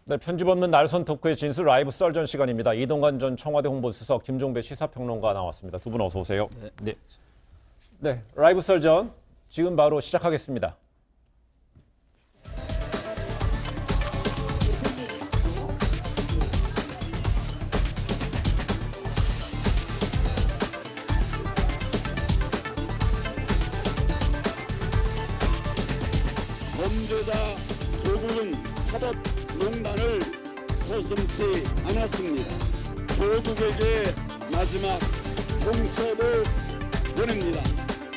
네, 편집 없는 날선 토크의 진술 라이브 썰전 시간입니다. 이동관 전 청와대 홍보수석, 김종배 시사평론가 나왔습니다. 두 분 어서 오세요. 네, 라이브 썰전 지금 바로 시작하겠습니다. 범죄자 조국은 사법농단을 서슴지 않았습니다. 조국에게 마지막 공첩을 보냅니다.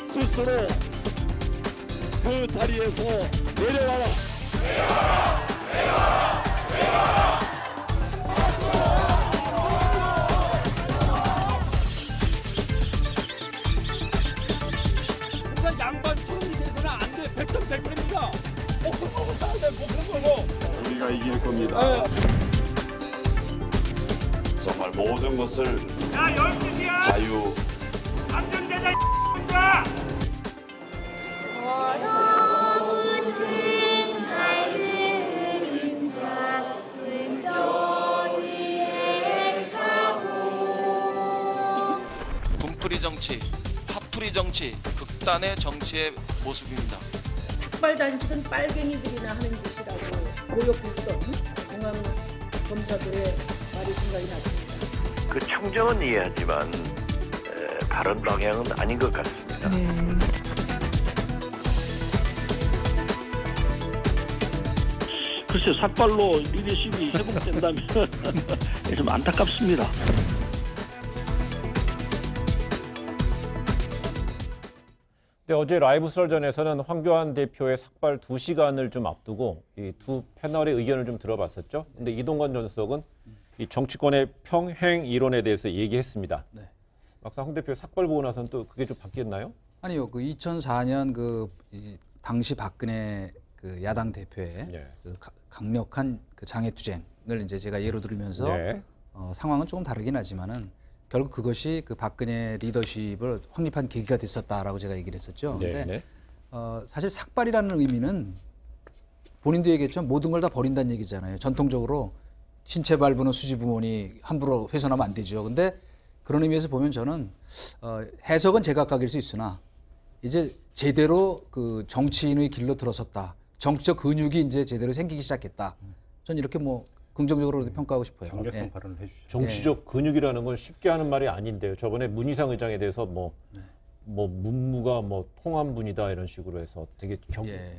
스스로 그 자리에서 내려와라. 그러니까 양반 투름이 되거나 안 돼. 100점 100점입니다. 그런 거 싸야 돼. 그런 거. 우리가 이길 겁니다. 정말 모든 것을 야, 12시야! 자유 감정되자, X야! 얼어붙은 밝은 그림자 끈도 위에 차고 분풀이 정치, 파풀이 정치, 극단의 정치의 모습입니다. 삭발 단식은 빨갱이들이나 하는 짓이라고 모욕했던 공안 검사들의 말이 생각이 났습니다. 그 충정은 이해하지만 바른 방향은 아닌 것 같습니다. 글쎄 삭발로 리더십이 회복된다면 좀 안타깝습니다. 네, 어제 라이브 썰전에서는 황교안 대표의 삭발 2시간을 좀 앞두고 이 두 패널의 의견을 좀 들어봤었죠. 근데 이동관 전 수석은 이 정치권의 평행 이론에 대해서 얘기했습니다. 네. 막상 황 대표 삭발 보고 나서는 또 그게 좀 바뀌었나요? 아니요, 그 2004년 이 당시 박근혜 그 야당 대표의 네. 그 강력한 그 장애투쟁을 이제 제가 예로 들면서 네. 상황은 조금 다르긴 하지만은 결국 그것이 그 박근혜 리더십을 확립한 계기가 됐었다라고 제가 얘기를 했었죠. 네. 근데 네. 사실 삭발이라는 의미는 본인도 얘기했죠. 모든 걸 다 버린다는 얘기잖아요. 전통적으로 신체 발부는 수지 부모니 함부로 훼손하면 안 되죠. 근데 그런 의미에서 보면 저는 해석은 제각각일 수 있으나 이제 제대로 그 정치인의 길로 들어섰다. 정치적 근육이 이제 제대로 생기기 시작했다. 저는 이렇게 뭐 긍정적으로 평가하고 싶어요. 경계성 네. 발언을 해주시죠. 정치적 근육이라는 건 쉽게 하는 말이 아닌데요. 저번에 문희상 의장에 대해서 뭐 문무가 뭐 통한분이다 이런 식으로 해서 되게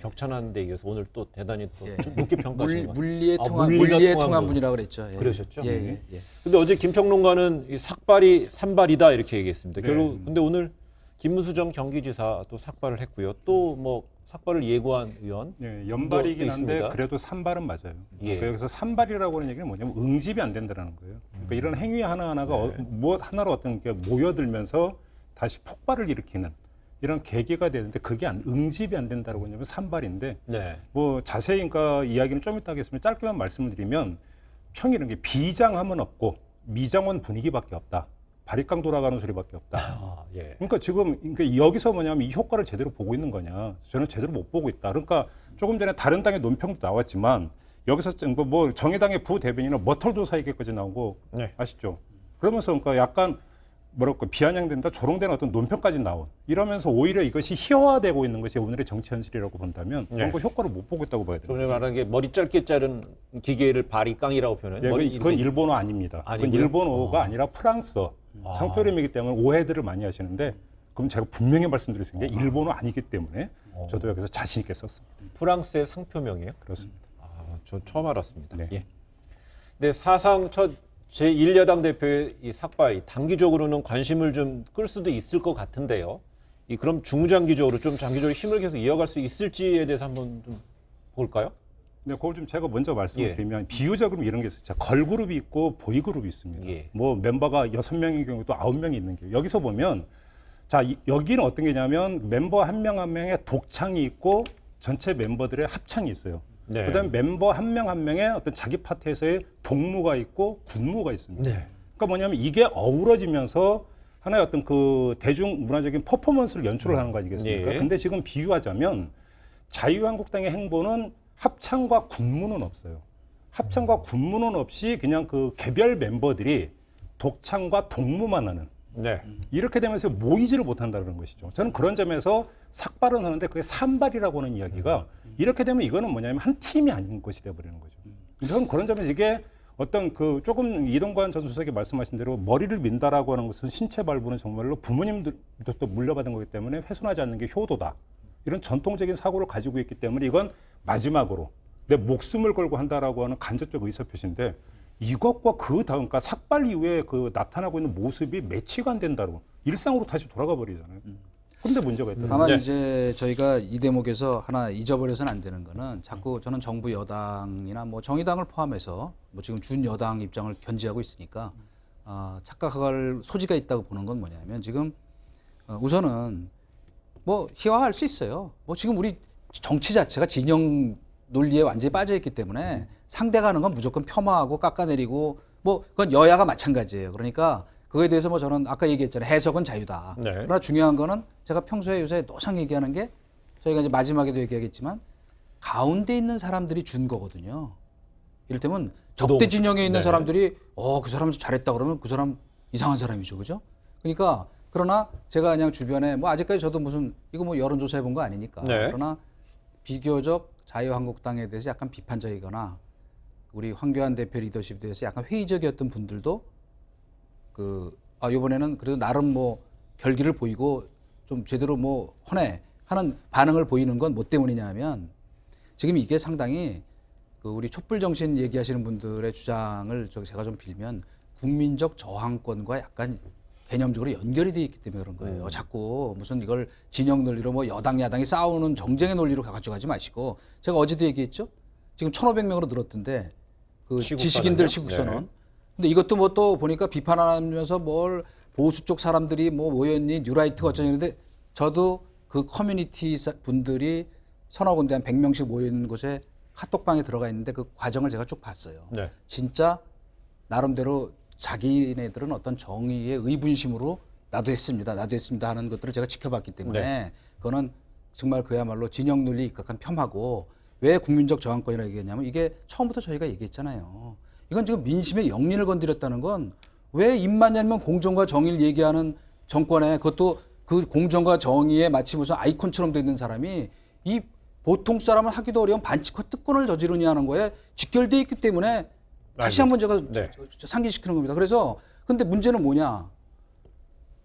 격찬하는 데 이어서 오늘 또 대단히 또 높게 평가하신 것 같아요. 물리의 물리가 통한 분이라고 그랬죠. 예. 그러셨죠? 예. 근데 어제 김평론가는 이 삭발이 산발이다 이렇게 얘기했습니다. 결국 근데 오늘 김문수 전 경기지사 또 삭발을 했고요. 또 뭐 삭발을 예고한 의원 네, 연발이긴 또 한데 있습니다. 그래도 산발은 맞아요. 예. 여기서 산발이라고 하는 얘기는 뭐냐면 응집이 안 된다는 거예요. 그러니까 이런 행위 하나하나가 뭐 하나로 어떤 게 모여들면서 다시 폭발을 일으키는 이런 계기가 되는데 그게 응집이 안 된다고 하냐면 산발인데 네. 뭐 자세히 그러니까 이야기는 좀 이따 하겠습니다. 짧게만 말씀을 드리면 평이라는 게 비장함은 없고 미장원 분위기밖에 없다. 바리깡 돌아가는 소리밖에 없다. 아, 예. 그러니까 지금 그러니까 여기서 뭐냐면 이 효과를 제대로 보고 있는 거냐? 저는 제대로 못 보고 있다. 그러니까 조금 전에 다른 당의 논평도 나왔지만 여기서 뭐 정의당의 부대변인은 머털도사 얘기까지 나온 거 네. 아시죠? 그러면서 그러니까 약간 뭐랄까 비아냥된다, 조롱되는 어떤 논평까지 나온 이러면서 오히려 이것이 희화화되고 있는 것이 오늘의 정치 현실이라고 본다면 그런 거 효과를 못 보고 있다고 봐야 좀 돼요. 전에 말한 게 머리 짧게 자른 기계를 바리깡이라고 표현해요. 네, 그건 일본어 아닙니다. 그건 아니고요? 일본어가 아니라 프랑스어 상표름이기 때문에 오해들을 많이 하시는데 그럼 제가 분명히 말씀드렸습니다. 일본어 아니기 때문에 저도 여기서 자신 있게 썼습니다. 프랑스의 상표명이에요? 그렇습니다. 저 처음 알았습니다. 네. 예. 네, 사상 첫 제1야당 대표의 이 삭발, 단기적으로는 관심을 좀 끌 수도 있을 것 같은데요. 그럼 중장기적으로 좀 장기적으로 힘을 계속 이어갈 수 있을지에 대해서 한번 좀 볼까요? 네, 그걸 좀 제가 먼저 말씀을 드리면 비유적으로 이런 게 있어요. 자, 걸그룹이 있고 보이그룹이 있습니다. 예. 뭐 멤버가 6명인 경우도 9명이 있는 경우. 여기서 보면 자, 여기는 어떤 게냐면 멤버 한 명 한 명의 독창이 있고 전체 멤버들의 합창이 있어요. 네. 그다음에 멤버 한 명 한 명의 어떤 자기 파트에서의 동무가 있고 군무가 있습니다. 네. 그러니까 뭐냐면 이게 어우러지면서 하나의 어떤 그 대중문화적인 퍼포먼스를 연출을 하는 거 아니겠습니까? 네. 근데 지금 비유하자면 자유한국당의 행보는 합창과 군무는 없어요. 합창과 군무는 없이 그냥 그 개별 멤버들이 독창과 동무만 하는 네. 이렇게 되면서 모이지를 못한다는 것이죠. 저는 그런 점에서 삭발은 하는데 그게 산발이라고 하는 이야기가 이렇게 되면 이거는 뭐냐면 한 팀이 아닌 것이 되어버리는 거죠. 저는 그런 점에서 이게 어떤 그 조금 이동관 전 수석이 말씀하신 대로 머리를 민다라고 하는 것은 신체 발부는 정말로 부모님들도 물려받은 거기 때문에 훼손하지 않는 게 효도다. 이런 전통적인 사고를 가지고 있기 때문에 이건 마지막으로 내 목숨을 걸고 한다라고 하는 간접적 의사표시인데 이것과 그 다음, 그러니까 삭발 이후에 그 나타나고 있는 모습이 매치가 안 된다고 일상으로 다시 돌아가 버리잖아요. 그런데 문제가 있다. 다만 이제 저희가 이 대목에서 하나 잊어버려서는 안 되는 거는 자꾸 저는 정부 여당이나 뭐 정의당을 포함해서 뭐 지금 준 여당 입장을 견지하고 있으니까 착각할 소지가 있다고 보는 건 뭐냐면 지금 우선은 뭐 희화할 수 있어요. 뭐 지금 우리 정치 자체가 진영 논리에 완전히 빠져있기 때문에 상대가 하는 건 무조건 폄하하고 깎아내리고 뭐 그건 여야가 마찬가지예요. 그러니까 그거에 대해서 뭐 저는 아까 얘기했잖아요. 해석은 자유다. 네. 그러나 중요한 거는 제가 평소에 요새 노상 얘기하는 게 저희가 이제 마지막에도 얘기하겠지만 가운데 있는 사람들이 준 거거든요. 이를테면 적대 진영에 있는 네. 사람들이 그 사람 잘했다 그러면 그 사람 이상한 사람이죠. 그죠? 그러니까 그러나 제가 그냥 주변에 뭐 아직까지 저도 무슨 이거 뭐 여론조사 해본 거 아니니까 네. 그러나 비교적 자유한국당에 대해서 약간 비판적이거나 우리 황교안 대표 리더십에 대해서 약간 회의적이었던 분들도 이번에는 그래도 나름 뭐 결기를 보이고 좀 제대로 뭐 헌해 하는 반응을 보이는 건 뭐 때문이냐 하면 지금 이게 상당히 우리 촛불 정신 얘기하시는 분들의 주장을 제가 좀 빌면 국민적 저항권과 약간 개념적으로 연결이 돼 있기 때문에 그런 거예요. 자꾸 무슨 이걸 진영 논리로 뭐 여당 야당이 싸우는 정쟁의 논리로 가져가지 마시고 제가 어제도 얘기했죠. 지금 1,500명으로 늘었던데 그 지식인들 시국선언. 네. 근데 이것도 뭐 또 보니까 비판하면서 뭘 보수 쪽 사람들이 뭐 모였니 뉴라이트가 어쩌냐는데 저도 그 커뮤니티 분들이 서너 군데 한 100명씩 모여 있는 곳에 카톡방에 들어가 있는데 그 과정을 제가 쭉 봤어요. 네. 진짜 나름대로 자기네들은 어떤 정의의 의분심으로 나도 했습니다 하는 것들을 제가 지켜봤기 때문에 네. 그거는 정말 그야말로 진영 논리에 입각한 폄하고 왜 국민적 저항권이라고 얘기했냐면 이게 처음부터 저희가 얘기했잖아요. 이건 지금 민심의 영린을 건드렸다는 건 왜 입만 열면 공정과 정의를 얘기하는 정권에 그것도 그 공정과 정의에 마치 무슨 아이콘처럼 돼 있는 사람이 이 보통 사람은 하기도 어려운 반칙과 특권을 저지르냐 하는 거에 직결돼 있기 때문에 다시 한번 제가 네. 상기시키는 겁니다. 그래서 근데 문제는 뭐냐?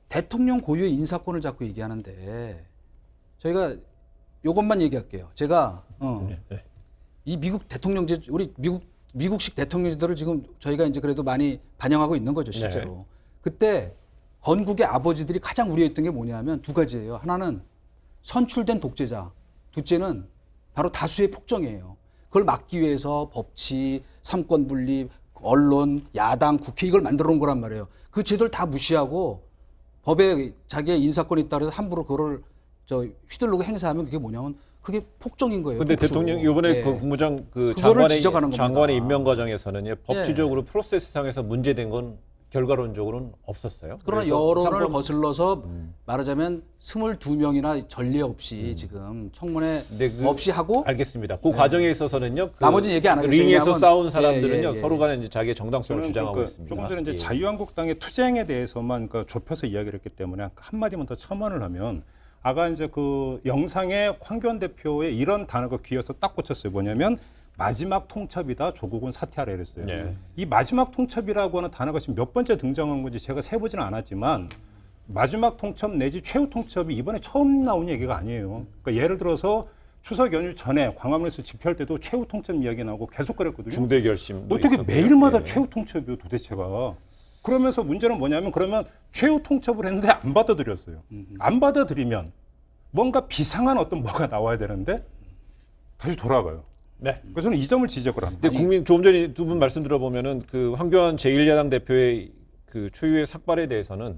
대통령 고유의 인사권을 자꾸 얘기하는데 저희가 이것만 얘기할게요. 제가 이 미국 대통령제 우리 미국식 대통령제도를 지금 저희가 이제 그래도 많이 반영하고 있는 거죠, 실제로. 네. 그때 건국의 아버지들이 가장 우려했던 게 뭐냐면 두 가지예요. 하나는 선출된 독재자, 둘째는 바로 다수의 폭정이에요. 그걸 막기 위해서 법치, 삼권 분립, 언론, 야당, 국회 이걸 만들어 놓은 거란 말이에요. 그 제도를 다 무시하고 법에 자기의 인사권이 있다 그래서 함부로 그거를 휘둘르고 행사하면 그게 뭐냐면 그게 폭정인 거예요. 근데 폭주. 대통령 이번에 예. 그 국무장 그 그거를 지적하는 장관의 겁니다. 임명 과정에서는 법치적으로 프로세스상에서 문제된 건 결과론적으로는 없었어요. 그러나 그래서 여론을 상권- 거슬러서 말하자면 22명이나 전례 없이 지금 청문회 네, 없이 하고 알겠습니다. 그 과정에 있어서는요. 그 나머지는 얘기 안 하겠어요. 링에서 왜냐하면- 싸운 사람들은요. 예. 서로 간에 이제 자기의 정당성을 저는 주장하고 그러니까 있습니다. 조금 전에 이제 예. 자유한국당의 투쟁에 대해서만 그러니까 좁혀서 이야기를 했기 때문에 한 마디만 더 첨언을 하면 아까 이제 그 영상에 황교안 대표의 이런 단어가 귀에서 딱 꽂혔어요. 뭐냐면 마지막 통첩이다. 조국은 사퇴하라 이랬어요. 네. 이 마지막 통첩이라고 하는 단어가 지금 몇 번째 등장한 건지 제가 세보지는 않았지만 마지막 통첩 내지 최후 통첩이 이번에 처음 나온 얘기가 아니에요. 그러니까 예를 들어서 추석 연휴 전에 광화문에서 집회할 때도 최후 통첩 이야기 나오고 계속 그랬거든요. 중대 결심 어떻게 매일마다 최후 통첩이요 도대체가. 그러면서 문제는 뭐냐면 그러면 최후 통첩을 했는데 안 받아들였어요. 안 받아들이면 뭔가 비상한 어떤 뭐가 나와야 되는데 다시 돌아가요. 네. 그래서 저는 이 점을 지적을 합니다. 근데 조금 전에 두 분 말씀 들어보면은 그 황교안 제1야당 대표의 그 초유의 삭발에 대해서는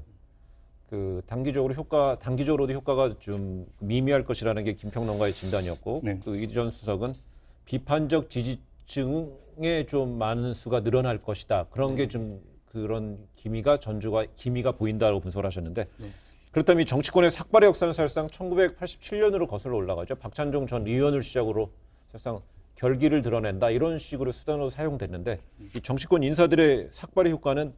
그 단기적으로도 효과가 좀 미미할 것이라는 게 김평론가의 진단이었고 네. 또 이전 수석은 비판적 지지층에 좀 많은 수가 늘어날 것이다. 그런 게 좀 그런 기미가 보인다고 분석을 하셨는데 그렇다면 이 정치권의 삭발의 역사는 사실상 1987년으로 거슬러 올라가죠. 박찬종 전 의원을 시작으로 사실상 결기를 드러낸다 이런 식으로 수단으로 사용됐는데 이 정치권 인사들의 삭발의 효과는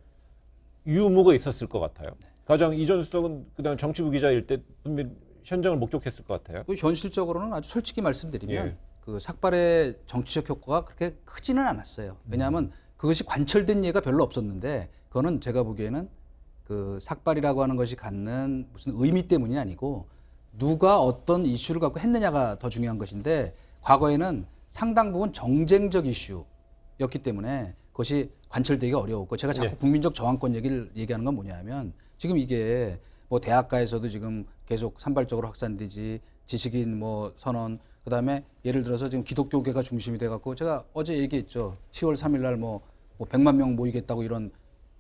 유무가 있었을 것 같아요. 가장 이전 수석은 그다음 정치부 기자일 때 분명히 현장을 목격했을 것 같아요. 그 현실적으로는 아주 솔직히 말씀드리면 예. 그 삭발의 정치적 효과가 그렇게 크지는 않았어요. 왜냐하면 그것이 관철된 예가 별로 없었는데 그거는 제가 보기에는 그 삭발이라고 하는 것이 갖는 무슨 의미 때문이 아니고 누가 어떤 이슈를 갖고 했느냐가 더 중요한 것인데 과거에는 상당 부분 정쟁적 이슈였기 때문에 그것이 관철되기가 어려웠고 제가 자꾸 네. 국민적 저항권 얘기를 얘기하는 건 뭐냐면 지금 이게 뭐 대학가에서도 지금 계속 산발적으로 확산되지 지식인 뭐 선언 그다음에 예를 들어서 지금 기독교계가 중심이 돼 갖고 제가 어제 얘기했죠. 10월 3일 날 뭐 100만 명 모이겠다고 이런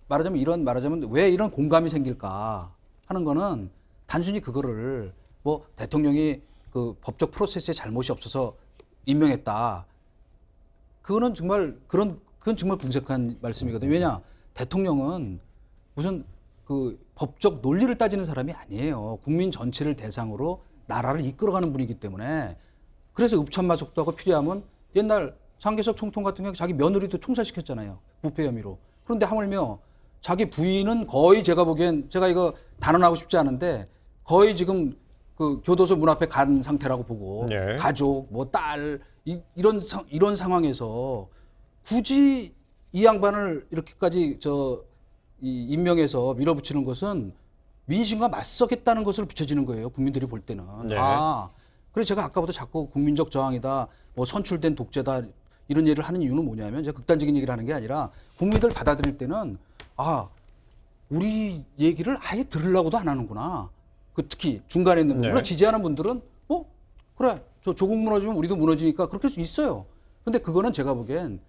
말하자면 왜 이런 공감이 생길까 하는 거는 단순히 그거를 뭐 대통령이 그 법적 프로세스에 잘못이 없어서 임명했다. 그거는 정말 그건 정말 궁색한 말씀이거든요. 왜냐 대통령은 무슨 그 법적 논리를 따지는 사람이 아니에요. 국민 전체를 대상으로 나라를 이끌어가는 분이기 때문에 그래서 읍참마속도 하고 필요하면 옛날 장개석 총통 같은 경우 자기 며느리도 총살시켰잖아요. 부패 혐의로. 그런데 하물며 자기 부인은 거의 제가 보기엔 제가 이거 단언하고 싶지 않은데 거의 지금 그 교도소 문 앞에 간 상태라고 보고 네. 가족 뭐 딸 이런 상황에서 굳이 이 양반을 이렇게까지 이 임명해서 밀어붙이는 것은 민심과 맞서겠다는 것으로 비춰지는 거예요. 국민들이 볼 때는. 네. 그래서 제가 아까부터 자꾸 국민적 저항이다, 뭐 선출된 독재다 이런 얘기를 하는 이유는 뭐냐면 제가 극단적인 얘기를 하는 게 아니라 국민들 받아들일 때는 우리 얘기를 아예 들으려고도 안 하는구나. 그 특히 중간에 있는 분들, 네. 지지하는 분들은 그래 저 조국 무너지면 우리도 무너지니까 그렇게 할 수 있어요. 근데 그거는 제가 보기엔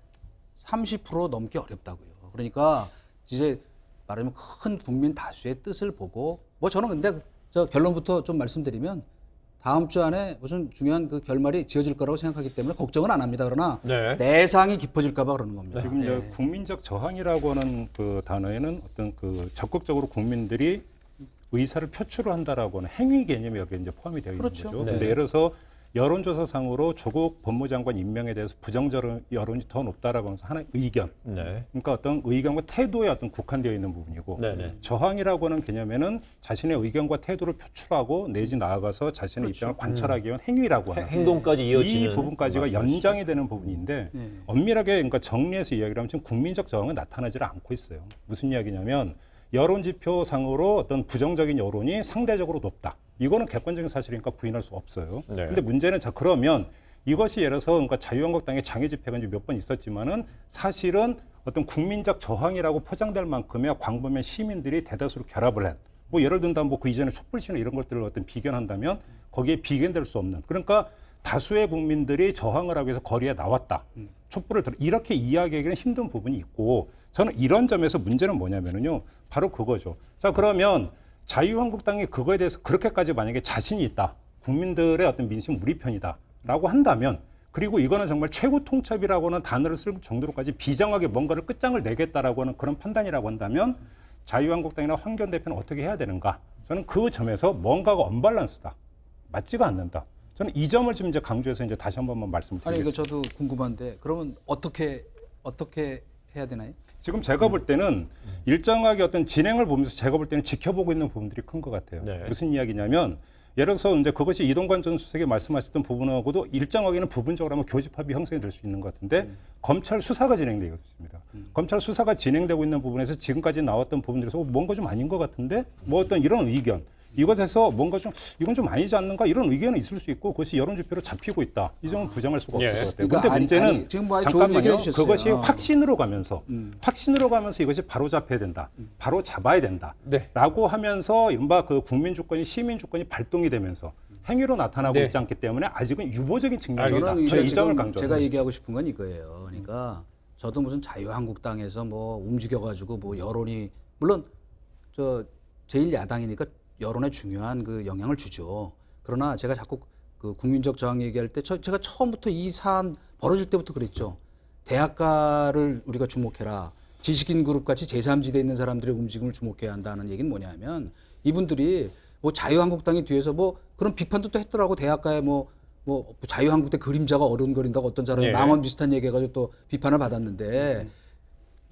30% 넘기 어렵다고요. 그러니까 이제 말하자면 큰 국민 다수의 뜻을 보고 저는 근데 저 결론부터 좀 말씀드리면 다음 주 안에 무슨 중요한 그 결말이 지어질 거라고 생각하기 때문에 걱정은 안 합니다. 그러나 네. 내상이 깊어질까 봐 그러는 겁니다. 지금 예. 이제 국민적 저항이라고 하는 그 단어에는 어떤 그 적극적으로 국민들이 의사를 표출을 한다라고 하는 행위 개념이 여기에 이제 포함이 되어 있는 그렇죠. 거죠. 네. 근데 예를 들어서 여론조사상으로 조국 법무장관 임명에 대해서 부정적 여론이 더 높다라고 하면서 하나의 의견. 네. 그러니까 어떤 의견과 태도에 어떤 국한되어 있는 부분이고 네네. 저항이라고 하는 개념에는 자신의 의견과 태도를 표출하고 내지 나아가서 자신의 입장을 관철하기 위한 행위라고 하는 행동까지 이어지는 이 부분까지가 연장이 되는 부분인데 엄밀하게 그러니까 정리해서 이야기를 하면 지금 국민적 저항은 나타나지 않고 있어요. 무슨 이야기냐면 여론지표상으로 어떤 부정적인 여론이 상대적으로 높다. 이거는 객관적인 사실이니까 부인할 수 없어요. 네. 근데 문제는 그러면 이것이 예를 들어서 그러니까 자유한국당의 장애 집회가 이제 몇 번 있었지만은 사실은 어떤 국민적 저항이라고 포장될 만큼의 광범위한 시민들이 대다수로 결합을 한 뭐 예를 든다면 그 이전에 촛불시나 이런 것들을 어떤 비견한다면 거기에 비견될 수 없는 그러니까 다수의 국민들이 저항을 하기 위해서 거리에 나왔다. 촛불을 들어 이렇게 이야기하기는 힘든 부분이 있고 저는 이런 점에서 문제는 뭐냐면은요. 바로 그거죠. 자, 그러면 자유한국당이 그거에 대해서 그렇게까지 만약에 자신이 있다. 국민들의 어떤 민심 우리 편이다라고 한다면 그리고 이거는 정말 최고 통첩이라고 하는 단어를 쓸 정도로까지 비장하게 뭔가를 끝장을 내겠다라고 하는 그런 판단이라고 한다면 자유한국당이나 황교안 대표는 어떻게 해야 되는가? 저는 그 점에서 뭔가가 언밸런스다. 맞지가 않는다. 저는 이 점을 지금 이제 강조해서 이제 다시 한 번만 말씀드리겠습니다. 아니 이거 저도 궁금한데 그러면 어떻게 해야 되나요? 지금 제가 볼 때는 일정하게 어떤 진행을 보면서 제가 볼 때는 지켜보고 있는 부분들이 큰 것 같아요. 네. 무슨 이야기냐면 예를 들어서 이제 그것이 이동관 전 수석이 말씀하셨던 부분하고도 일정하게는 부분적으로 하면 교집합이 형성이 될 수 있는 것 같은데 검찰 수사가 진행되고 있습니다. 검찰 수사가 진행되고 있는 부분에서 지금까지 나왔던 부분들에서 뭔가 좀 아닌 것 같은데 뭐 어떤 이런 의견 이것에서 뭔가 좀 이건 좀 아니지 않는가 이런 의견은 있을 수 있고 그것이 여론지표로 잡히고 있다. 이 점은 부정할 수가 없을 예. 것 같아요. 그러니까 그런데 문제는 아니, 지금 뭐 아주 좋은 얘기 잠깐만요. 해주셨어요. 그것이 확신으로 가면서 이것이 바로 잡혀야 된다. 바로 잡아야 된다. 네. 라고 하면서 이른바 그 국민 주권이 시민 주권이 발동이 되면서 행위로 나타나고 네. 있지 않기 때문에 아직은 유보적인 측면이 있다. 저는 저는 이 점을 지금 강조합니다. 제가 얘기하고 싶은 건 이거예요. 그러니까 저도 무슨 자유한국당에서 뭐 움직여가지고 뭐 여론이 물론 저 제1야당이니까 여론에 중요한 그 영향을 주죠. 그러나 제가 자꾸 그 국민적 저항 얘기할 때 제가 처음부터 이 사안 벌어질 때부터 그랬죠. 대학가를 우리가 주목해라. 지식인 그룹 같이 제3지대에 있는 사람들의 움직임을 주목해야 한다는 얘기는 뭐냐면 이분들이 뭐 자유한국당이 뒤에서 뭐 그런 비판도 또 했더라고. 대학가에 뭐 뭐 자유한국당 그림자가 어른거린다고 어떤 사람이 네. 망언 비슷한 얘기해가지고 또 비판을 받았는데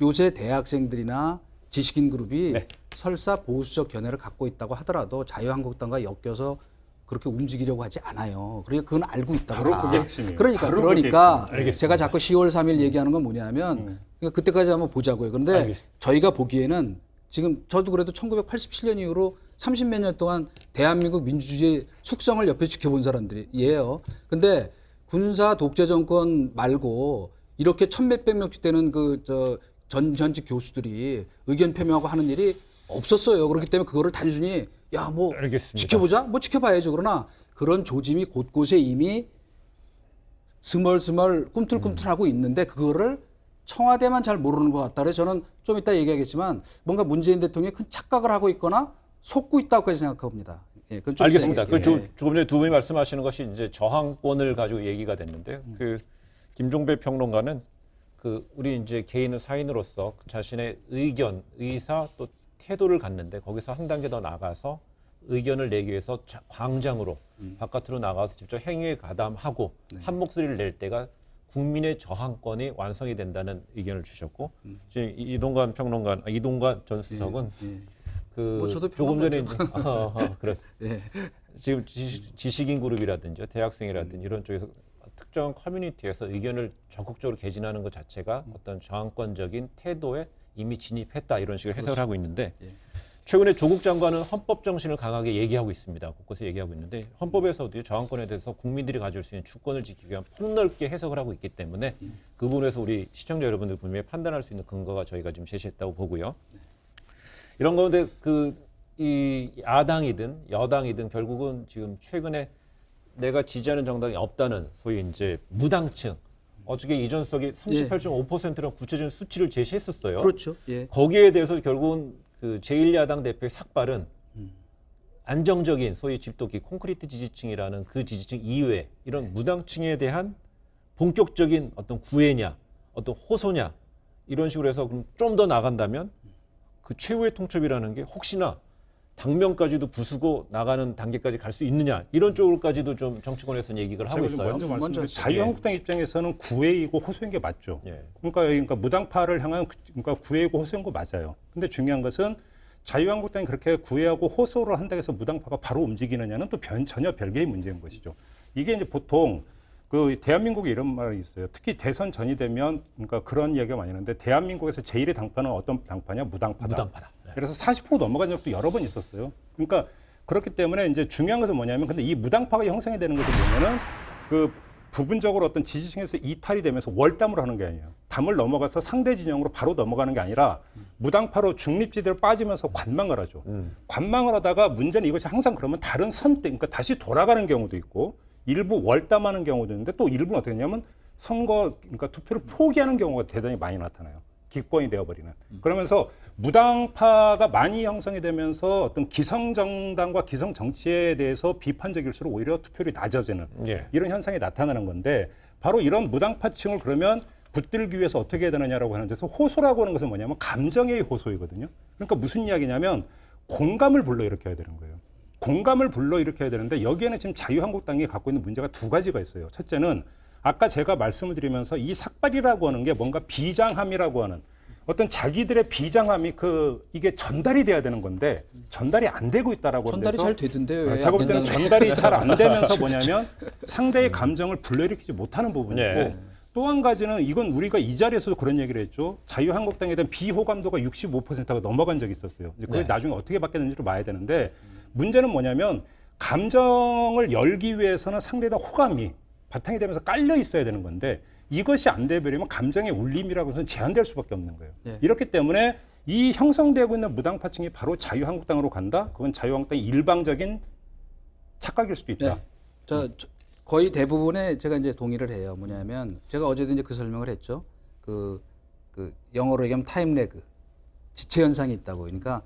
요새 대학생들이나 지식인 그룹이 네. 설사 보수적 견해를 갖고 있다고 하더라도 자유한국당과 엮여서 그렇게 움직이려고 하지 않아요. 그러니까 그건 알고 있다고. 바로 다. 그게 핵심이에요. 그러니까 바로 그게 핵심이에요. 제가 자꾸 10월 3일 얘기하는 건 뭐냐면 그러니까 그때까지 한번 보자고요. 그런데 알겠습니다. 저희가 보기에는 지금 저도 그래도 1987년 이후로 30몇 년 동안 대한민국 민주주의의 숙성을 옆에 지켜본 사람들이에요. 근데 군사 독재 정권 말고 이렇게 천몇백 명씩 되는 전현직 교수들이 의견 표명하고 하는 일이 없었어요. 그렇기 때문에 그거를 단순히 야 뭐 알겠습니다. 지켜보자, 뭐 지켜봐야죠. 그러나 그런 조짐이 곳곳에 이미 스멀스멀 꿈틀꿈틀하고 있는데 그거를 청와대만 잘 모르는 것 같다. 그래서 저는 좀 이따 얘기하겠지만 뭔가 문재인 대통령이 큰 착각을 하고 있거나 속고 있다고 생각합니다. 예, 그건 좀 알겠습니다. 이따 그 얘기할게요. 조금 전에 두 분이 말씀하시는 것이 이제 저항권을 가지고 얘기가 됐는데 그 김종배 평론가는 그 우리 이제 개인의 사인으로서 자신의 의견, 의사 또 태도를 갖는데 거기서 한 단계 더 나가서 의견을 내기 위해서 광장으로 바깥으로 나가서 직접 행위에 가담하고 한 목소리를 낼 때가 국민의 저항권이 완성이 된다는 의견을 주셨고 지금 이동관 평론가, 이동관 전 수석은 그 뭐 저도 조금 전에 이제 평론가죠. 그렇습니다. 예. 지금 지식인 그룹이라든지 대학생이라든지 이런 쪽에서 특정한 커뮤니티에서 의견을 적극적으로 개진하는 것 자체가 어떤 저항권적인 태도에 이미 진입했다 이런 식으로 해석을 하고 있는데 최근에 조국 장관은 헌법 정신을 강하게 얘기하고 있습니다. 곳곳에 얘기하고 있는데 헌법에서도 저항권에 대해서 국민들이 가질 수 있는 주권을 지키기 위한 폭넓게 해석을 하고 있기 때문에 그 부분에서 우리 시청자 여러분들 분명히 판단할 수 있는 근거가 저희가 지금 제시했다고 보고요. 이런 가운데 이 야당이든 여당이든 결국은 지금 최근에 내가 지지하는 정당이 없다는 소위 이제 무당층 어저께 이준석이 38.5%라는 구체적인 수치를 제시했었어요. 그렇죠. 예. 거기에 대해서 결국은 그 제1야당 대표의 삭발은 안정적인 소위 집도기 콘크리트 지지층이라는 그 지지층 이외에 이런 무당층에 대한 본격적인 어떤 구애냐 어떤 호소냐 이런 식으로 해서 좀 더 나간다면 그 최후의 통첩이라는 게 혹시나 당면까지도 부수고 나가는 단계까지 갈 수 있느냐 이런 쪽으로까지도 좀 정치권에서는 얘기를 하고 있어요. 먼저 말씀드린 자유한국당 입장에서는 구애이고 호소인 게 맞죠. 예. 그러니까 무당파를 향한 그러니까 구애이고 호소인 거 맞아요. 근데 중요한 것은 자유한국당이 그렇게 구애하고 호소를 한다고 해서 무당파가 바로 움직이느냐는 또 전혀 별개의 문제인 것이죠. 이게 이제 보통 그 대한민국에 이런 말이 있어요. 특히 대선 전이 되면 그러니까 그런 이야기가 많이 나는데 대한민국에서 제1의 당파는 어떤 당파냐? 무당파다. 무당파다. 네. 그래서 40% 넘어간 적도 여러 번 있었어요. 그러니까 그렇기 때문에 이제 중요한 것은 뭐냐면 근데 이 무당파가 형성이 되는 것을 보면은 그 부분적으로 어떤 지지층에서 이탈이 되면서 월담으로 하는 게 아니에요. 담을 넘어가서 상대 진영으로 바로 넘어가는 게 아니라 무당파로 중립지대로 빠지면서 관망을 하죠. 관망을 하다가 문제는 이것이 항상 그러면 다른 선대, 그러니까 다시 돌아가는 경우도 있고 일부 월담하는 경우도 있는데 또 일부는 어떻게 되냐면 선거, 그러니까 투표를 포기하는 경우가 대단히 많이 나타나요. 기권이 되어버리는. 그러면서 무당파가 많이 형성이 되면서 어떤 기성정당과 기성정치에 대해서 비판적일수록 오히려 투표율이 낮아지는 이런 현상이 나타나는 건데 바로 이런 무당파층을 그러면 붙들기 위해서 어떻게 해야 되느냐라고 하는 데서 호소라고 하는 것은 뭐냐면 감정의 호소이거든요. 그러니까 무슨 이야기냐면 공감을 불러일으켜야 되는 거예요. 공감을 불러일으켜야 되는데 여기에는 지금 자유한국당이 갖고 있는 문제가 두 가지가 있어요. 첫째는 아까 제가 말씀을 드리면서 이 삭발이라고 하는 게 뭔가 비장함이라고 하는 어떤 자기들의 비장함이 이게 전달이 돼야 되는 건데 전달이 안 되고 있다라고 전달이 잘 되던데요. 왜 제가 볼 안 때는 된다는 전달이 잘 안 되면서 뭐냐면 상대의 감정을 불러일으키지 못하는 부분이 있고 또 한 가지는 이건 우리가 이 자리에서도 그런 얘기를 했죠. 자유한국당에 대한 비호감도가 65%가 넘어간 적이 있었어요. 이제 그게 나중에 어떻게 바뀌었는지를 봐야 되는데 문제는 뭐냐면 감정을 열기 위해서는 상대에 대한 호감이 바탕이 되면서 깔려 있어야 되는 건데 이것이 안 돼버리면 감정의 울림이라고 해서는 제한될 수밖에 없는 거예요. 이렇기 때문에 이 형성되고 있는 무당파층이 바로 자유한국당으로 간다? 그건 자유한국당의 일방적인 착각일 수도 있다. 네. 거의 대부분에 제가 이제 동의를 해요. 뭐냐면 제가 어제도 이제 그 설명을 했죠. 그 영어로 얘기하면 타임 레그, 지체 현상이 있다고. 그러니까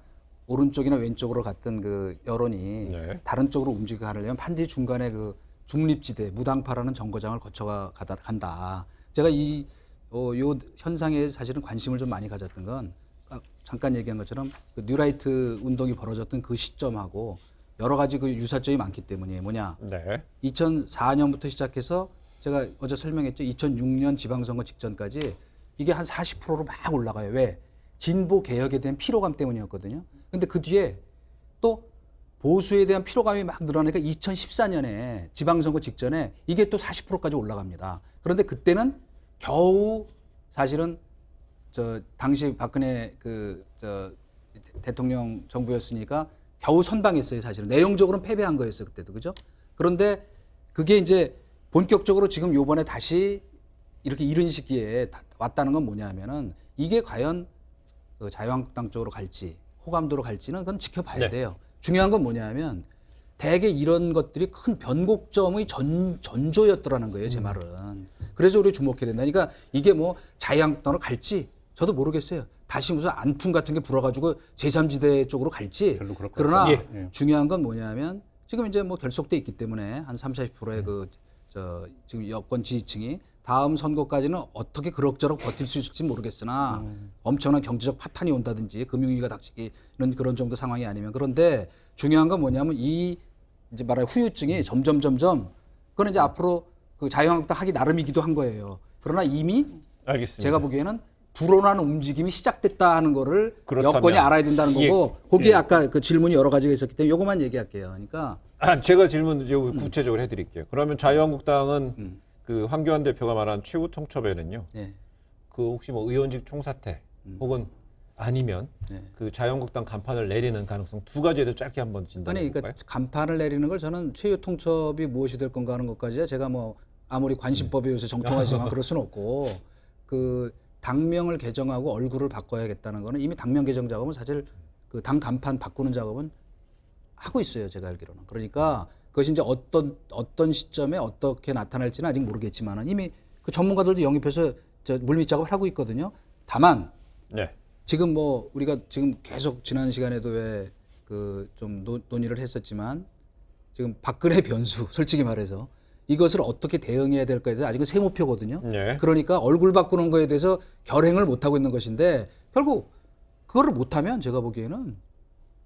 오른쪽이나 왼쪽으로 갔던 그 여론이 다른 쪽으로 움직여 가려면 반드시 중간에 그 중립지대, 무당파라는 정거장을 거쳐 간다. 제가 요 현상에 사실은 관심을 좀 많이 가졌던 건 잠깐 얘기한 것처럼 그 뉴라이트 운동이 벌어졌던 그 시점하고 여러 가지 그 유사점이 많기 때문이에요. 뭐냐? 네. 2004년부터 시작해서 제가 어제 설명했죠. 2006년 지방선거 직전까지 이게 한 40%로 막 올라가요. 왜? 진보 개혁에 대한 피로감 때문이었거든요. 근데 그 뒤에 또 보수에 대한 피로감이 막 늘어나니까 2014년에 지방선거 직전에 이게 또 40%까지 올라갑니다. 그런데 그때는 겨우 사실은 당시 박근혜 대통령 정부였으니까 겨우 선방했어요. 사실은 내용적으로는 패배한 거였어요. 그때도. 그죠? 그런데 그게 이제 본격적으로 지금 요번에 다시 이렇게 이른 시기에 왔다는 건 뭐냐면은 이게 과연 자유한국당 쪽으로 갈지 호감도로 갈지는 그건 지켜봐야 네. 돼요. 중요한 건 뭐냐면 대개 이런 것들이 큰 변곡점의 전조였더라는 거예요. 제 말은. 그래서 우리 주목해야 된다. 그러니까 이게 뭐 자유한국당으로 갈지 저도 모르겠어요. 다시 무슨 안풍 같은 게 불어가지고 제3지대 쪽으로 갈지. 별로 그럴 것 그러나 같습니다. 예. 중요한 건 뭐냐면 지금 이제 뭐 결속돼 있기 때문에 한 30~40%의 지금 여권 지지층이 다음 선거까지는 어떻게 그럭저럭 버틸 수 있을지 모르겠으나 엄청난 경제적 파탄이 온다든지 금융위기가 닥치는 그런 정도 상황이 아니면. 그런데 중요한 건 뭐냐면 이 이제 말하는 후유증이 점점 그건 이제 앞으로 그 자유한국당 하기 나름이기도 한 거예요. 그러나 이미 알겠습니다. 제가 보기에는 불온한 움직임이 시작됐다 하는 거를 그렇다면, 여권이 알아야 된다는 거고 거기에 예. 아까 그 질문이 여러 가지가 있었기 때문에 요것만 얘기할게요. 그러니까 제가 질문 구체적으로 해드릴게요. 그러면 자유한국당은 그 황교안 대표가 말한 최후 통첩에는요. 네. 그 혹시 뭐 의원직 총사퇴 혹은 아니면 네. 그 자유한국당 간판을 내리는 가능성 두 가지에도 짧게 한번 진단해 아니, 볼까요? 그러니까 간판을 내리는 걸 저는 최후 통첩이 무엇이 될 건가 하는 것까지야 제가 뭐 아무리 관심법에 요새 정통하지만 그럴 수는 없고 그 당명을 개정하고 얼굴을 바꿔야겠다는 거는 이미 당명 개정 작업은 사실 그 당 간판 바꾸는 작업은 하고 있어요. 제가 알기로는. 그러니까 그것이 이제 어떤 시점에 어떻게 나타날지는 아직 모르겠지만은 이미 그 전문가들도 영입해서 물밑 작업을 하고 있거든요. 다만 네. 지금 뭐 우리가 지금 계속 지난 시간에도 왜 그 좀 논의를 했었지만 지금 박근혜 변수 솔직히 말해서 이것을 어떻게 대응해야 될까에 대해서 아직은 세모표거든요. 네. 그러니까 얼굴 바꾸는 거에 대해서 결행을 못 하고 있는 것인데 결국 그거를 못하면 제가 보기에는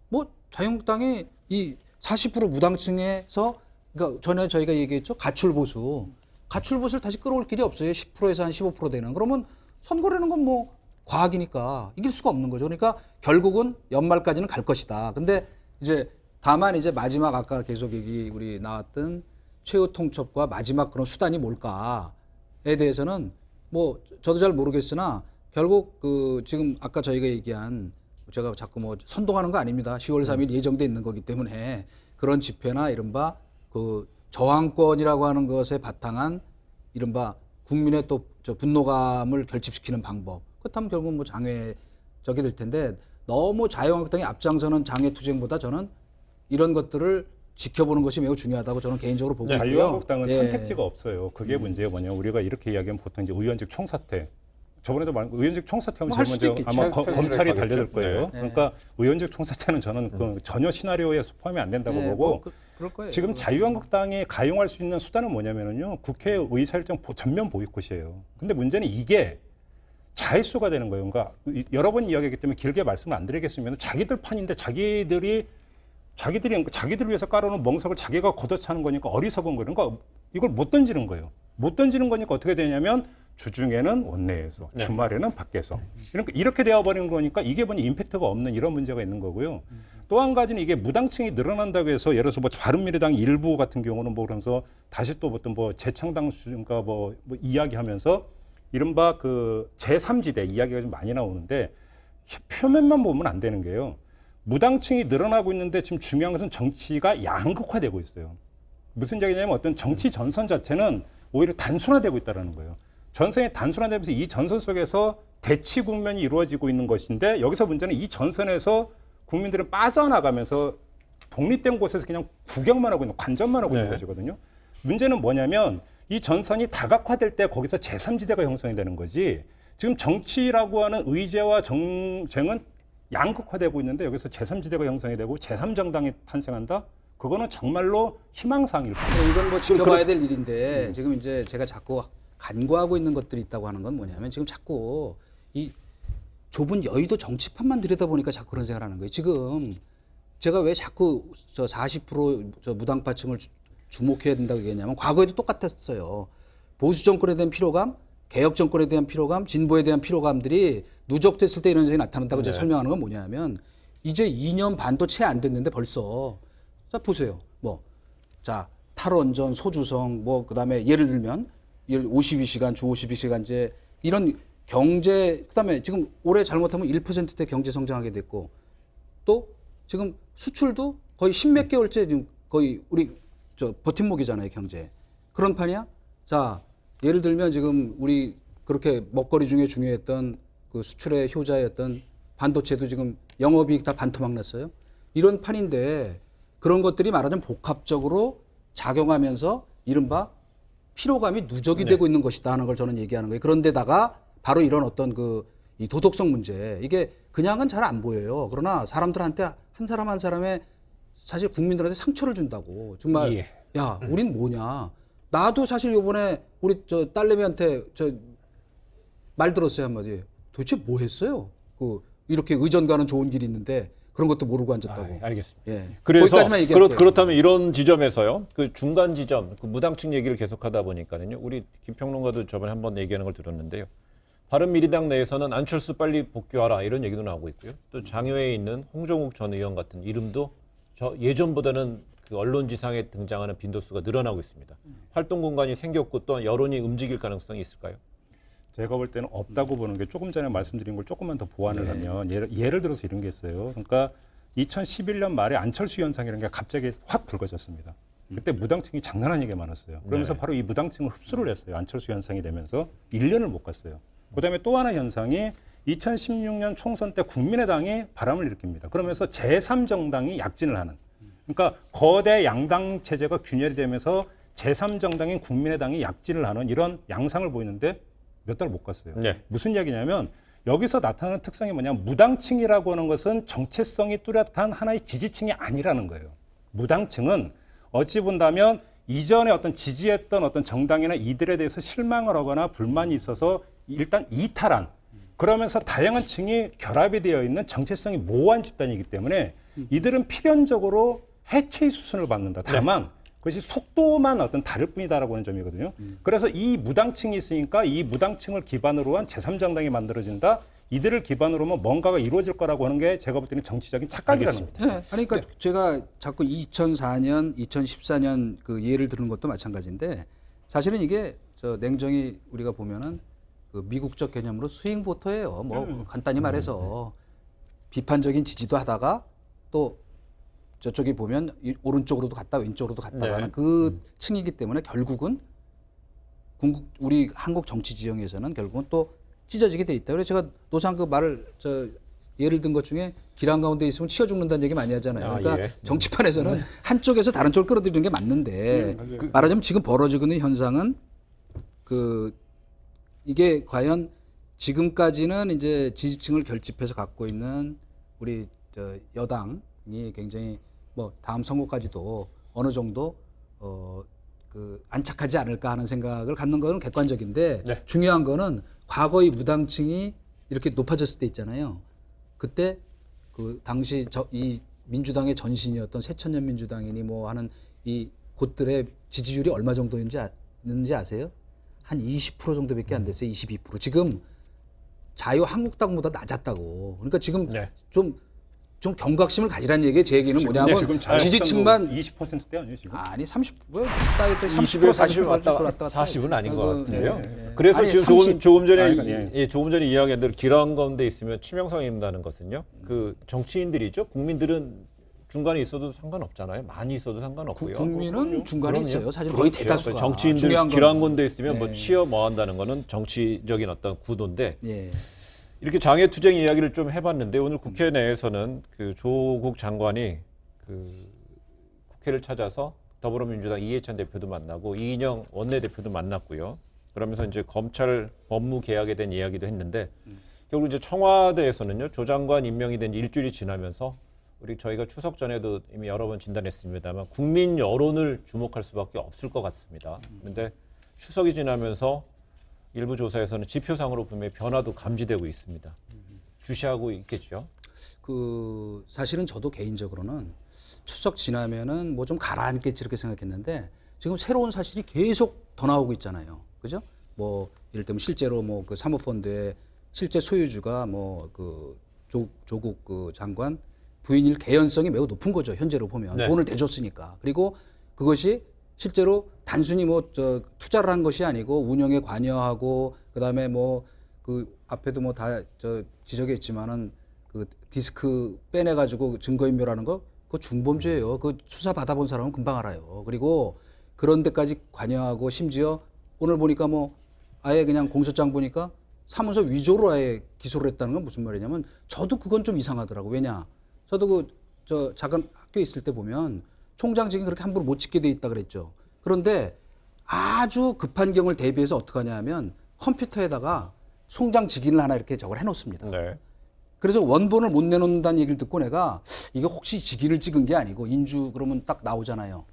뭐 자유한국당이 이 40% 무당층에서 그러니까 전에 저희가 얘기했죠. 가출보수를 다시 끌어올 길이 없어요. 10%에서 한 15% 되는. 그러면 선거라는 건 뭐 과학이니까 이길 수가 없는 거죠. 그러니까 결국은 연말까지는 갈 것이다. 근데 이제 다만 이제 마지막 아까 계속 우리 나왔던 최후 통첩과 마지막 그런 수단이 뭘까에 대해서는 뭐 저도 잘 모르겠으나 결국 그 지금 아까 저희가 얘기한 제가 자꾸 뭐 선동하는 거 아닙니다. 10월 3일 예정돼 있는 거기 때문에 그런 집회나 이른바 그 저항권이라고 하는 것에 바탕한 이른바 국민의 또 분노감을 결집시키는 방법. 그렇다면 결국 뭐 장외적이 될 텐데 너무 자유한국당이 앞장서는 장외투쟁보다 저는 이런 것들을 지켜보는 것이 매우 중요하다고 저는 개인적으로 보고 있고요. 자유한국당은 예. 선택지가 없어요. 그게 문제가 뭐냐면 우리가 이렇게 이야기하면 보통 이제 의원직 총사퇴. 저번에도 말한 의원직 총사퇴하면 뭐할 제일 수도 먼저 있겠죠. 아마 검찰이 가겠죠. 달려들 거예요. 네. 그러니까 의원직 총사퇴는 저는 그 전혀 시나리오에 포함이 안 된다고 네, 보고 뭐 그럴 거예요. 지금 자유한국당이 가용할 수 있는 수단은 뭐냐면요. 국회 의사일정 전면 보이콧이에요. 근데 문제는 이게 자릿수가 되는 거예요. 그러니까 여러 번 이야기하기 때문에 길게 말씀을 안 드리겠으면 자기들 판인데 자기들을 위해서 깔아놓은 멍석을 자기가 걷어차는 거니까 어리석은 거예요. 그러니까 이걸 못 던지는 거예요. 못 던지는 거니까 어떻게 되냐면 주중에는 원내에서, 주말에는 밖에서. 이렇게 되어버리는 거니까 이게 뭐냐 임팩트가 없는 이런 문제가 있는 거고요. 또 한 가지는 이게 무당층이 늘어난다고 해서 예를 들어서 뭐 바른미래당 일부 같은 경우는 뭐 그러면서 다시 또 어떤 뭐 재창당 수준가 뭐 이야기하면서 이른바 그 제3지대 이야기가 좀 많이 나오는데 표면만 보면 안 되는 게요. 무당층이 늘어나고 있는데 지금 중요한 것은 정치가 양극화되고 있어요. 무슨 얘기냐면 어떤 정치 전선 자체는 오히려 단순화되고 있다는 거예요. 전선이 단순화되면서 이 전선 속에서 대치 국면이 이루어지고 있는 것인데 여기서 문제는 이 전선에서 국민들은 빠져나가면서 독립된 곳에서 그냥 구경만 하고 있는 관전만 하고 있는 것이거든요. 문제는 뭐냐면 이 전선이 다각화될 때 거기서 제3지대가 형성이 되는 거지 지금 정치라고 하는 의제와 정쟁은 양극화되고 있는데 여기서 제3지대가 형성이 되고 제3정당이 탄생한다? 그거는 정말로 희망사항일 뿐이에요. 이건 뭐 지켜봐야 될 일인데 지금 이제 제가 자꾸 간과하고 있는 것들이 있다고 하는 건 뭐냐면 지금 자꾸 이 좁은 여의도 정치판만 들여다보니까 자꾸 그런 생각을 하는 거예요. 지금 제가 왜 자꾸 저 40%저 무당파층을 주목해야 된다고 얘기했냐면 과거에도 똑같았어요. 보수 정권에 대한 피로감, 개혁 정권에 대한 피로감, 진보에 대한 피로감들이 누적됐을 때 이런 현상이 나타난다고 제가 설명하는 건 뭐냐면 이제 2년 반도 채 안 됐는데 벌써 자 보세요. 뭐 자 탈원전, 소주성, 뭐 그다음에 예를 들면 52시간, 주 52시간제 이런 경제 그다음에 지금 올해 잘못하면 1%대 경제 성장하게 됐고 또 지금 수출도 거의 10몇 개월째 지금 거의 우리 저 버팀목이잖아요, 경제. 그런 판이야? 자, 예를 들면 지금 우리 그렇게 먹거리 중에 중요했던 그 수출의 효자였던 반도체도 지금 영업이익 다 반토막 났어요. 이런 판인데 그런 것들이 말하자면 복합적으로 작용하면서 이른바 피로감이 누적이 되고 있는 것이다 하는 걸 저는 얘기하는 거예요. 그런데다가 바로 이런 어떤 그 이 도덕성 문제 이게 그냥은 잘 안 보여요. 그러나 사람들한테 한 사람 한 사람의 사실 국민들한테 상처를 준다고 정말 야 우린 뭐냐 나도 사실 요번에 우리 저 딸내미한테 저 말 들었어요 한마디 도대체 뭐 했어요 그 이렇게 의전 가는 좋은 길이 있는데 그런 것도 모르고 앉았다고. 알겠습니다. 예. 그래서 거기까지만 얘기할게요. 그렇다면 이런 지점에서요. 그 중간 지점, 그 무당층 얘기를 계속하다 보니까는요. 우리 김평론가도 저번에 한번 얘기하는 걸 들었는데요. 바른미래당 내에서는 안철수 빨리 복귀하라 이런 얘기도 나오고 있고요. 또 장외에 있는 홍정욱 전 의원 같은 이름도 예전보다는 그 언론지상에 등장하는 빈도수가 늘어나고 있습니다. 활동 공간이 생겼고 또 여론이 움직일 가능성이 있을까요? 제가 볼 때는 없다고 보는 게 조금 전에 말씀드린 걸 조금만 더 보완을 하면 예를 들어서 이런 게 있어요. 그러니까 2011년 말에 안철수 현상이라는 게 갑자기 확 불거졌습니다. 그때 무당층이 장난 아니게 많았어요. 그러면서 바로 이 무당층을 흡수를 했어요. 안철수 현상이 되면서 1년을 못 갔어요. 그다음에 또 하나 현상이 2016년 총선 때 국민의당이 바람을 일으킵니다. 그러면서 제3정당이 약진을 하는. 그러니까 거대 양당 체제가 균열이 되면서 제3정당인 국민의당이 약진을 하는 이런 양상을 보이는데 몇 달 못 갔어요. 네. 무슨 이야기냐면 여기서 나타나는 특성이 뭐냐면 무당층이라고 하는 것은 정체성이 뚜렷한 하나의 지지층이 아니라는 거예요. 무당층은 어찌 본다면 이전에 어떤 지지했던 어떤 정당이나 이들에 대해서 실망을 하거나 불만이 있어서 일단 이탈한 그러면서 다양한 층이 결합이 되어 있는 정체성이 모호한 집단이기 때문에 이들은 필연적으로 해체의 수순을 받는다. 다만 그것이 속도만 어떤 다를 뿐이다라고 하는 점이거든요. 그래서 이 무당층이 있으니까 이 무당층을 기반으로 한 제3정당이 만들어진다. 이들을 기반으로 하면 뭔가가 이루어질 거라고 하는 게 제가 볼 때는 정치적인 착각이라는 겁니다. 네. 아니, 그러니까 제가 자꾸 2004년, 2014년 그 예를 드는 것도 마찬가지인데 사실은 이게 저 냉정히 우리가 보면은 그 미국적 개념으로 스윙 보터예요. 뭐 간단히 말해서 비판적인 지지도 하다가 또 저쪽에 보면 오른쪽으로도 갔다 왼쪽으로도 갔다 가는 그 층이기 때문에 결국은 우리 한국 정치 지형에서는 결국은 또 찢어지게 돼 있다. 그래서 제가 노상 그 말을 예를 든 것 중에 길 한가운데 있으면 치여 죽는다는 얘기 많이 하잖아요. 그러니까 정치판에서는 한쪽에서 다른 쪽을 끌어들이는 게 맞는데 말하자면 지금 벌어지고 있는 현상은 이게 과연 지금까지는 이제 지지층을 결집해서 갖고 있는 우리 여당이 굉장히 뭐 다음 선거까지도 어느 정도 안착하지 않을까 하는 생각을 갖는 건 객관적인데 중요한 거는 과거의 무당층이 이렇게 높아졌을 때 있잖아요. 그때 그 당시 이 민주당의 전신이었던 새천년 민주당이니 뭐 하는 이 곳들의 지지율이 얼마 정도인지 아세요? 한 20% 정도밖에 안 됐어요. 22%. 지금 자유한국당보다 낮았다고. 그러니까 지금 좀 경각심을 가지라는 얘기예요. 제 얘기는 뭐냐면 지지층만 20%대 아니에요 지금? 아니 30, 뭐 30% 40은 아닌 것 같은데요. 그래서 지금 조금 전에 이야기한 대로 길 가운데 있으면 치명상이 입는다는 것은요. 그 정치인들이죠. 국민들은 중간에 있어도 상관없잖아요. 많이 있어도 상관없고요. 국민은 중간에 있어요. 사실 거의 대다수가. 정치인들 길 한 군데 있으면 뭐 취업 뭐 한다는 거는 정치적인 어떤 구도인데 이렇게 장애투쟁 이야기를 좀 해봤는데 오늘 국회 내에서는 그 조국 장관이 그 국회를 찾아서 더불어민주당 이해찬 대표도 만나고 이인영 원내대표도 만났고요. 그러면서 이제 검찰 법무 개혁에 대한 이야기도 했는데 결국 이제 청와대에서는요 조 장관 임명이 된 일주일이 지나면서 저희가 추석 전에도 이미 여러 번 진단했습니다만 국민 여론을 주목할 수밖에 없을 것 같습니다. 그런데 추석이 지나면서 일부 조사에서는 지표상으로 분명히 변화도 감지되고 있습니다. 주시하고 있겠죠. 그 사실은 저도 개인적으로는 추석 지나면은 뭐 좀 가라앉겠지 이렇게 생각했는데 지금 새로운 사실이 계속 더 나오고 있잖아요. 그죠? 뭐 이를테면 실제로 뭐 그 사모펀드의 실제 소유주가 뭐 그 조국 그 장관 부인일 개연성이 매우 높은 거죠. 현재로 보면 네. 돈을 대줬으니까. 그리고 그것이 실제로 단순히 뭐 저 투자를 한 것이 아니고 운영에 관여하고 그다음에 뭐 그 앞에도 뭐 다 저 지적했지만은 그 디스크 빼내 가지고 증거인멸하는 거 그거 중범죄예요. 그 수사 받아본 사람은 금방 알아요. 그리고 그런 데까지 관여하고 심지어 오늘 보니까 뭐 아예 그냥 공소장 보니까 사무소 위조로 아예 기소를 했다는 건 무슨 말이냐면 저도 그건 좀 이상하더라고. 왜냐? 저도 그 저 작은 학교에 있을 때 보면 총장직이 그렇게 함부로 못 찍게 돼 있다 그랬죠. 그런데 아주 급한 경우를 대비해서 어떻게 하냐면 컴퓨터에다가 총장 직인을 하나 이렇게 저걸 해놓습니다. 네. 그래서 원본을 못 내놓는다는 얘기를 듣고 내가 이거 혹시 직인을 찍은 게 아니고 인주 그러면 딱 나오잖아요.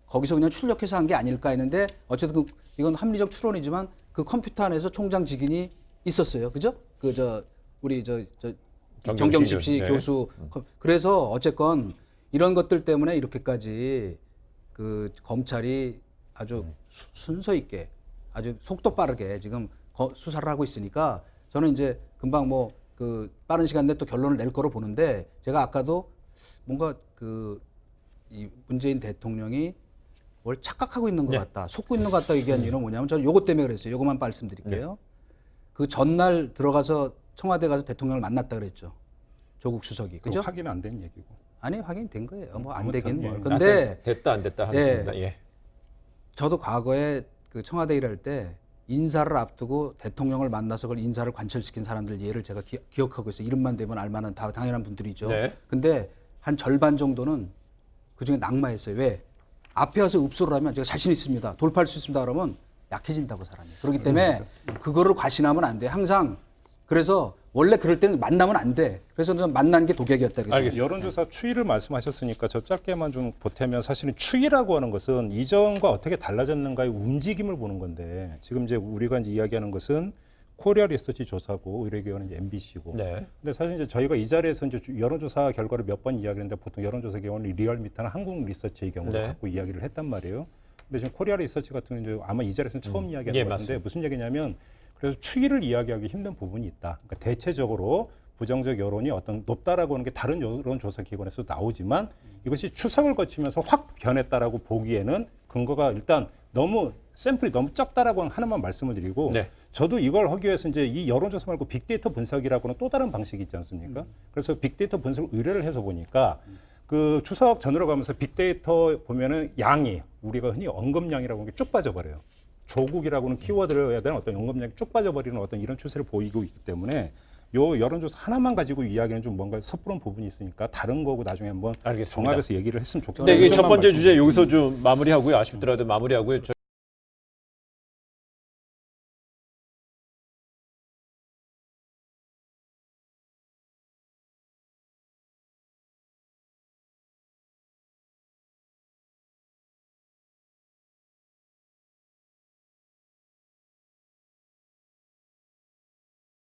거기서 그냥 출력해서 한 게 아닐까 했는데 어쨌든 이건 합리적 추론이지만 그 컴퓨터 안에서 총장 직인이 있었어요. 그죠? 그 저 우리 저 정경심 네. 교수. 그래서 어쨌건 이런 것들 때문에 이렇게까지 그 검찰이 아주 순서 있게 아주 속도 빠르게 지금 수사를 하고 있으니까 저는 이제 금방 뭐 그 빠른 시간 내에 또 결론을 낼 거로 보는데 제가 아까도 뭔가 그 이 문재인 대통령이 뭘 착각하고 있는 것 네. 같다, 속고 있는 것 같다 얘기한 이유는 뭐냐면 저는 요것 때문에 그랬어요. 요것만 말씀드릴게요. 그 전날 들어가서 청와대 가서 대통령을 만났다 그랬죠. 조국 수석이. 그죠? 확인 안 된 얘기고. 아니 확인된 거예요. 뭐 안 아무튼, 되긴 뭐. 예. 근데 됐다 안 됐다 하겠습니다. 예. 저도 과거에 그 청와대 일할 때 인사를 앞두고 대통령을 만나서 그걸 인사를 관철시킨 사람들 예를 제가 기억하고 있어요. 이름만 대면 알만한 다 당연한 분들이죠. 네. 근데 한 절반 정도는 그중에 낙마했어요. 왜? 앞에 와서 읍소를 하면 제가 자신 있습니다. 돌파할 수 있습니다. 그러면 약해진다고 사람이. 그렇기 때문에 그거를 과신하면 안 돼. 항상 그래서 원래 그럴 때는 만나면 안 돼. 그래서 저는 만난 게 독약이었다. 알겠습니다. 여론조사 추이를 말씀하셨으니까 저 짧게만 좀 보태면 사실은 추이라고 하는 것은 이전과 어떻게 달라졌는가의 움직임을 보는 건데 지금 이제 우리가 이제 이야기하는 것은 코리아 리서치 조사고 의뢰기관은 이제 MBC고. 네. 근데 사실 이제 저희가 이 자리에서 이제 여론조사 결과를 몇 번 이야기했는데 보통 여론조사 경우는 리얼미터나 한국 리서치의 경우를 네. 갖고 이야기를 했단 말이에요. 근데 지금 코리아 리서치 같은 경우는 이제 아마 이 자리에서는 처음 이야기하는 예, 것 같은데 맞습니다. 무슨 얘기냐면 그래서 추이를 이야기하기 힘든 부분이 있다. 그러니까 대체적으로 부정적 여론이 어떤 높다라고 하는 게 다른 여론조사 기관에서 나오지만 이것이 추석을 거치면서 확 변했다라고 보기에는 근거가 일단 너무 샘플이 너무 적다라고 하나만 말씀을 드리고 네. 저도 이걸 하기 위해서 이제 이 여론조사 말고 빅데이터 분석이라고는 또 다른 방식이 있지 않습니까? 그래서 빅데이터 분석을 의뢰를 해서 보니까 그 추석 전으로 가면서 빅데이터 보면은 양이 우리가 흔히 언급량이라고 하는 게 쭉 빠져버려요. 조국이라고는 키워드를 해야 되는 어떤 언급량이 쭉 빠져버리는 어떤 이런 추세를 보이고 있기 때문에 요 여론조사 하나만 가지고 이야기는 좀 뭔가 섣부른 부분이 있으니까 다른 거고 나중에 한번 알겠습니다. 종합해서 얘기를 했으면 좋겠다. 네, 이게 첫 번째 말씀. 주제 여기서 좀 마무리하고요. 아쉽더라도 마무리하고요.